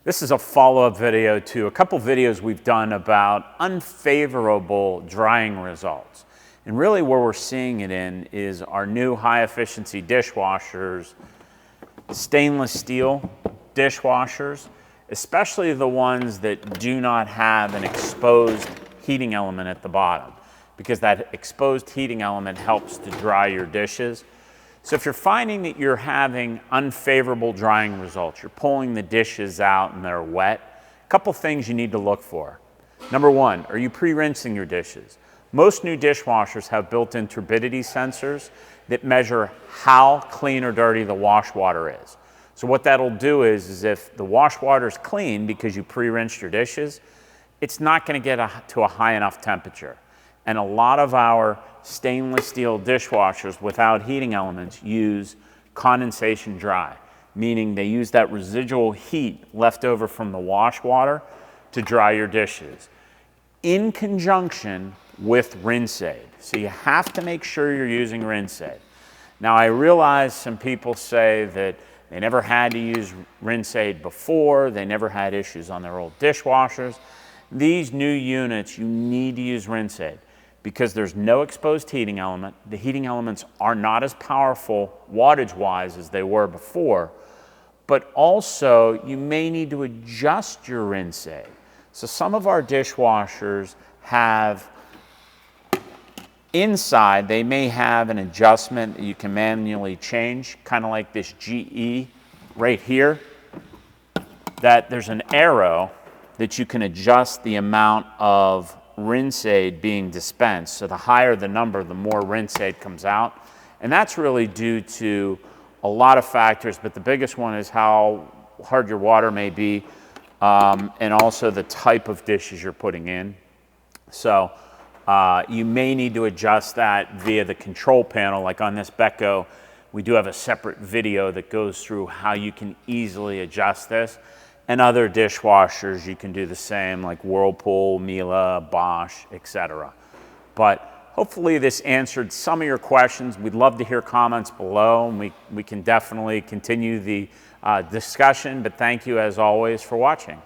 This is a follow-up video to a couple videos we've done about unfavorable drying results. And really where we're seeing it in is our new high-efficiency dishwashers, stainless steel dishwashers, especially the ones that do not have an exposed heating element at the bottom, because that exposed heating element helps to dry your dishes. So if you're finding that you're having unfavorable drying results, you're pulling the dishes out and they're wet, a couple things you need to look for. Number one, are you pre-rinsing your dishes? Most new dishwashers have built-in turbidity sensors that measure how clean or dirty the wash water is. So what that'll do is if the wash water is clean because you pre-rinsed your dishes, it's not going to get to a high enough temperature. And a lot of our stainless steel dishwashers without heating elements use condensation dry, meaning they use that residual heat left over from the wash water to dry your dishes in conjunction with rinse aid. So you have to make sure you're using rinse aid. Now I realize some people say that they never had to use rinse aid before, they never had issues on their old dishwashers. These new units, you need to use rinse aid, because there's no exposed heating element. The heating elements are not as powerful wattage-wise as they were before, but also you may need to adjust your rinse aid. So some of our dishwashers have, inside, they may have an adjustment that you can manually change, kind of like this GE right here, that there's an arrow that you can adjust the amount of rinse aid being dispensed. So the higher the number, the more rinse aid comes out. And that's really due to a lot of factors, but the biggest one is how hard your water may be, and also the type of dishes you're putting in. So you may need to adjust that via the control panel. Like on this Becco, we do have a separate video that goes through how you can easily adjust this. And other dishwashers, you can do the same, like Whirlpool, Miele, Bosch, etc. But hopefully this answered some of your questions. We'd love to hear comments below, and we can definitely continue the discussion. But thank you, as always, for watching.